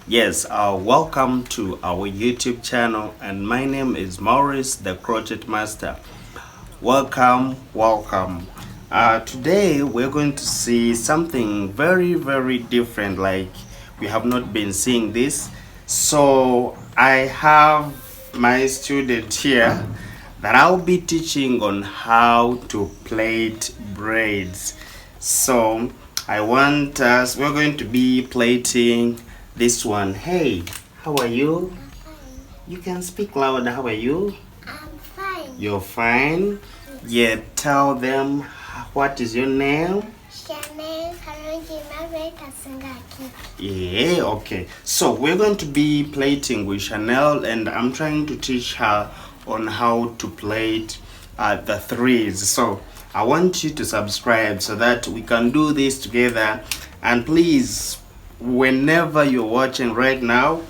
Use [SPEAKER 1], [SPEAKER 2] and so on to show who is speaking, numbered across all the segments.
[SPEAKER 1] Yes, welcome to our YouTube channel, and my name is Maurice, the Crochet Master. Welcome. Today we're going to see something very different, like we have not been seeing this. So I have my student here that I'll be teaching on how to plait braids. So we're going to be plaiting this one. Hey, how are you? You can speak louder. How are you?
[SPEAKER 2] I'm fine.
[SPEAKER 1] You're fine? Yeah, tell them what is your name?
[SPEAKER 2] Chanel Karungi Margaret Asungaki.
[SPEAKER 1] Yeah, okay. So we're going to be plaiting with Chanel, and I'm trying to teach her on how to plait the threes. So I want you to subscribe so that we can do this together. And please, whenever you're watching right now,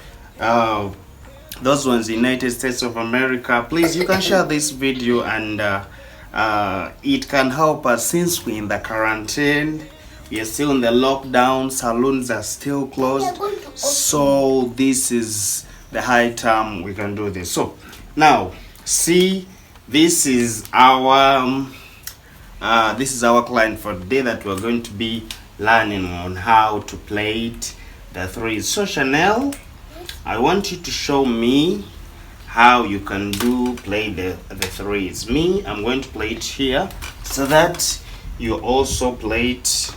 [SPEAKER 1] those ones United States of America, please, you can share this video, and it can help us since we're in the quarantine. We are still in the lockdown, salons are still closed, so this is the high time we can do this. So now see, this is our client for the day that we're going to be learning on how to plait the threes. So Chanel, I want you to show me how you can play the threes. Me, I'm going to play it here so that you also plait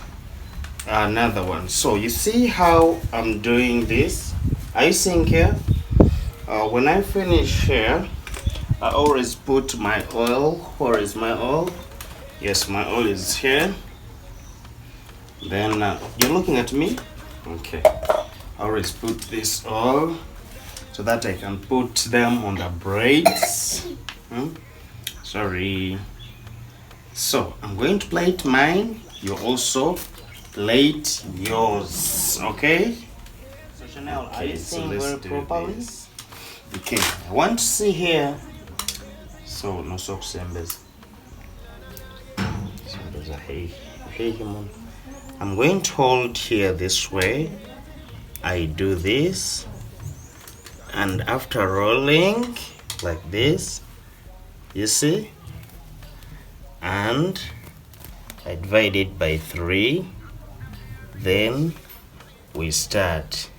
[SPEAKER 1] another one. So you see how I'm doing this? Are you seeing here? When I finish here, I always put my oil. Where is my oil? Yes, my oil is here. Then you're looking at me? Okay. I always put this oil so that I can put them on the braids. Sorry. So I'm going to plait mine. You also plait yours. Okay? So Chanel, are you seeing very properly? Okay. I want to see here. So no socks embers. So there's a hey human. I'm going to hold here this way. I do this, and after rolling like this, you see, and I divide it by 3. Then we start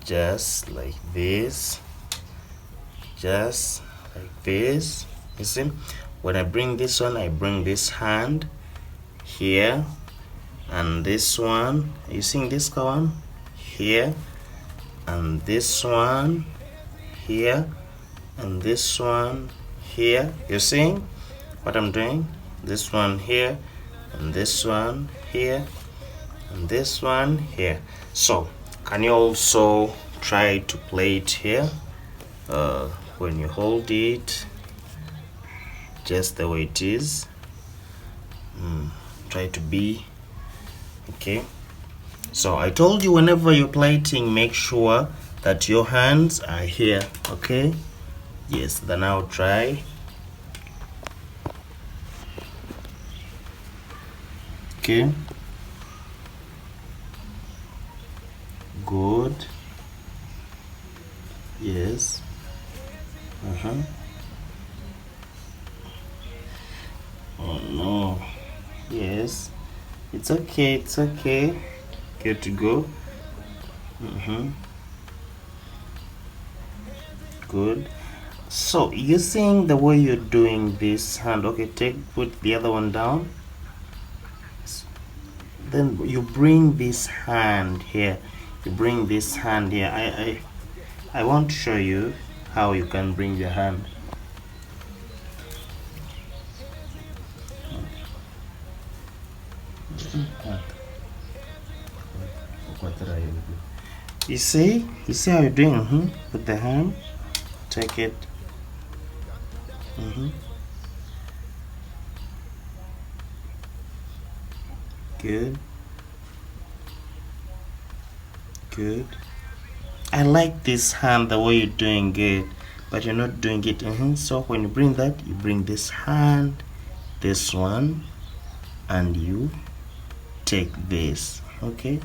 [SPEAKER 1] just like this, you see. When I bring this one, I bring this hand here, and this one, you seeing this one here, and this one here, and this one here. You seeing what I'm doing? This one here, and this one here, and this one here. So can you also try to play it here? When you hold it just the way it is, try to be okay. So I told you, whenever you're plaiting, make sure that your hands are here, okay? Yes, then I'll try. Okay. Good. Yes. Oh no. Yes. It's okay. Good to go. Good. So you seeing the way you're doing this hand? Okay, put the other one down. Then you bring this hand here. I want to show you how you can bring your hand. You see how you're doing? Put the hand, take it. Good. I like this hand, the way you're doing it, but you're not doing it. So when you bring that, you bring this hand, this one, and you take this. Okay,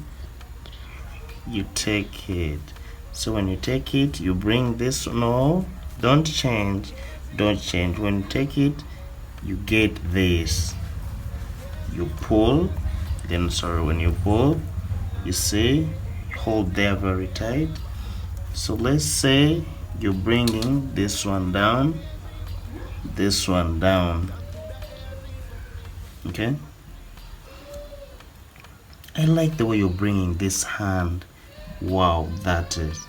[SPEAKER 1] you take it. So when you take it, you bring this. No, don't change. When you take it, you get this. You pull, then when you pull, you see, hold there very tight. So let's say you're bringing this one down, okay? I like the way you're bringing this hand. Wow, that is.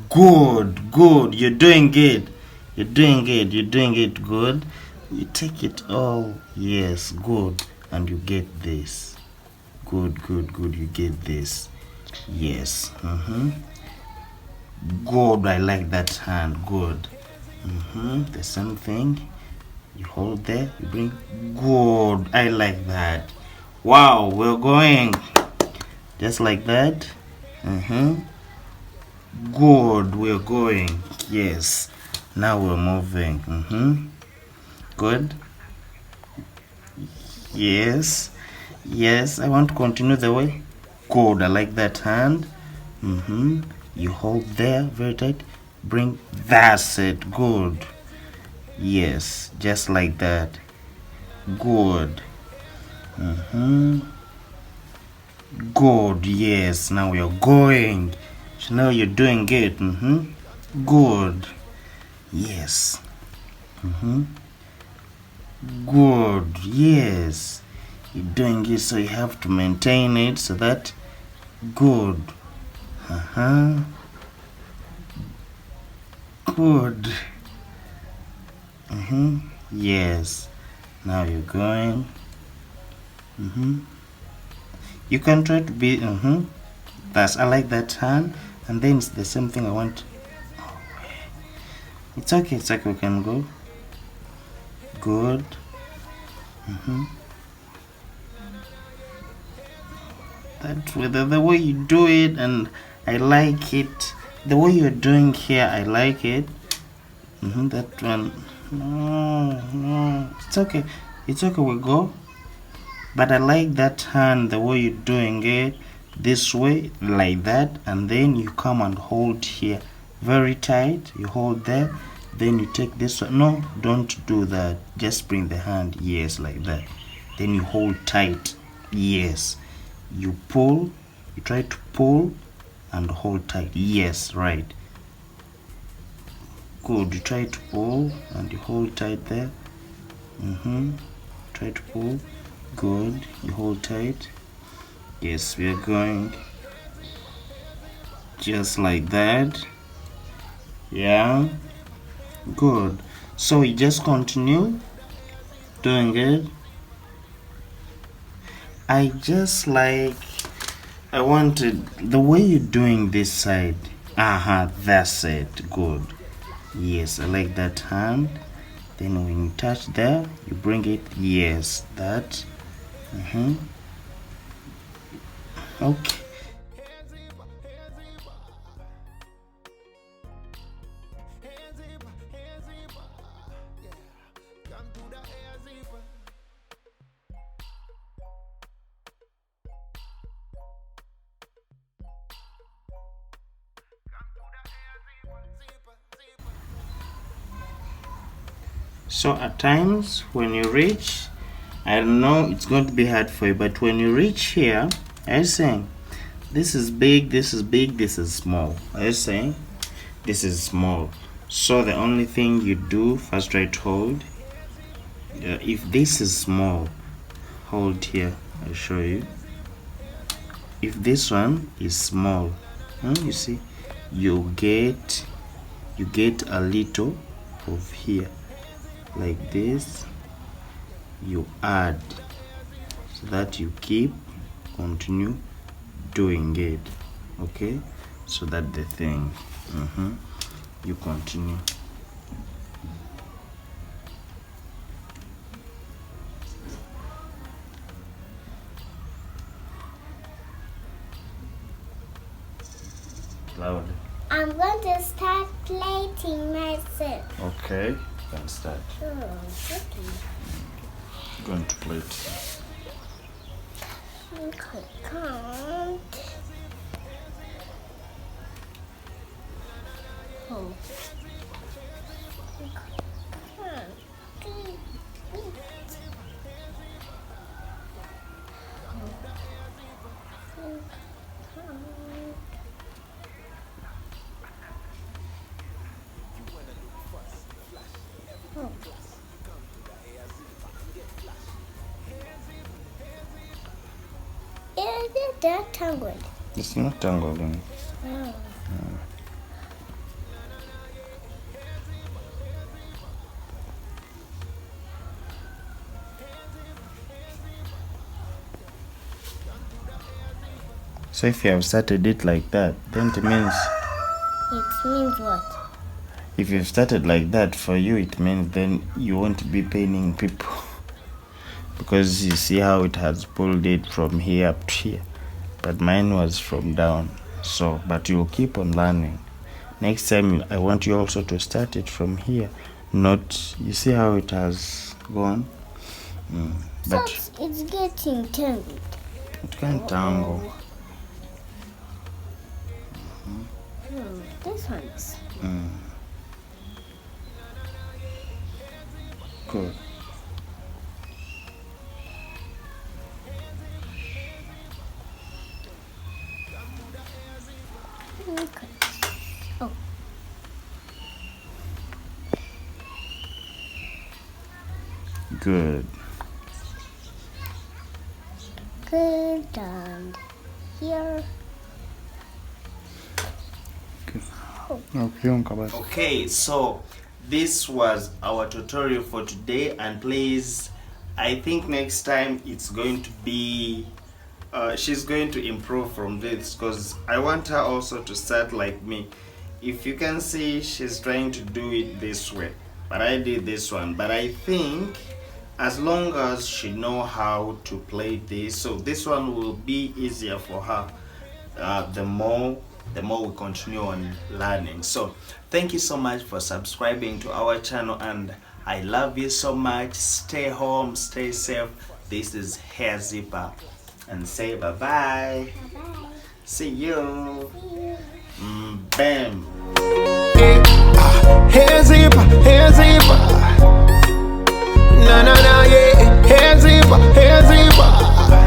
[SPEAKER 1] Good. You're doing it. Good. You take it all. Yes, good. And you get this. Good. You get this. Yes. Good. I like that hand. Good. The same thing. You hold there. You bring. Good. I like that. Wow. We're going. Just like that. Good, we're going. Yes. Now we're moving. Good. Yes. I want to continue the way. Good. I like that hand. You hold there very tight. Bring. That's it. Good. Yes. Just like that. Good. Good. Yes. Now we are going. So now you're doing it. Good. Yes. Good. Yes. You're doing it, so you have to maintain it so that. Good. Good. Yes. Now you're going. You can try to be. I like that hand. And then it's the same thing I want. It's okay, we can go. Good. That way, the way you do it, and I like it. The way you're doing here, I like it. That one. No. It's okay, we go. But I like that hand, the way you're doing it. This way, like that, and then you come and hold here very tight. You hold there, then you take this one. No, don't do that. Just bring the hand. Yes, like that. Then you hold tight. Yes. You pull. You try to pull and hold tight. Yes, right. Good. You try to pull and you hold tight there. Try to pull. Good. You hold tight. Yes, we are going just like that. Yeah. Good. So we just continue doing it. I wanted the way you're doing this side. That's it. Good. Yes, I like that hand. Then when you touch there, you bring it. Yes, that. Okay. So at times when you reach, I know it's going to be hard for you, but when you reach here, are you saying this is big, this is big, this is small? Are you saying this is small? So the only thing you do, first try to hold. If this is small, hold here. I'll show you. If this one is small, you see, you get a little of here, like this. You add, so that you continue doing it. Okay, so that the thing, you continue. Loud.
[SPEAKER 2] I'm going to start plating myself.
[SPEAKER 1] Okay, can start.
[SPEAKER 2] Oh, okay.
[SPEAKER 1] Going to play it.
[SPEAKER 2] Okay, count. Oh. Is it that tangled?
[SPEAKER 1] It's not tangled.
[SPEAKER 2] Oh.
[SPEAKER 1] So if you have started it like that, then it means,
[SPEAKER 2] It means what?
[SPEAKER 1] if you've started like that, for you it means then you won't be paining people. Because you see how it has pulled it from here up to here, but mine was from down. So, but you'll keep on learning. Next time I want you also to start it from here, not, you see how it has gone. But
[SPEAKER 2] So it's getting tangled.
[SPEAKER 1] it can't tangle.
[SPEAKER 2] This one's.
[SPEAKER 1] Good.
[SPEAKER 2] Okay. Oh.
[SPEAKER 1] Good.
[SPEAKER 2] Good. And here. Okay,
[SPEAKER 1] so this was our tutorial for today, and please, I think next time it's going to be she's going to improve from this, because I want her also to start like me. If you can see, she's trying to do it this way, but I did this one. But I think as long as she know how to play this, so this one will be easier for her. The more we continue on learning. So thank you so much for subscribing to our channel, and I love you so much. Stay home, stay safe. This is Hair Zipper, and say bye bye.
[SPEAKER 2] bye-bye.
[SPEAKER 1] See you.
[SPEAKER 2] See you.
[SPEAKER 1] Bam.
[SPEAKER 3] Hair zipper, hair zipper. Na na na, yeah. Hair zipper, hair zipper.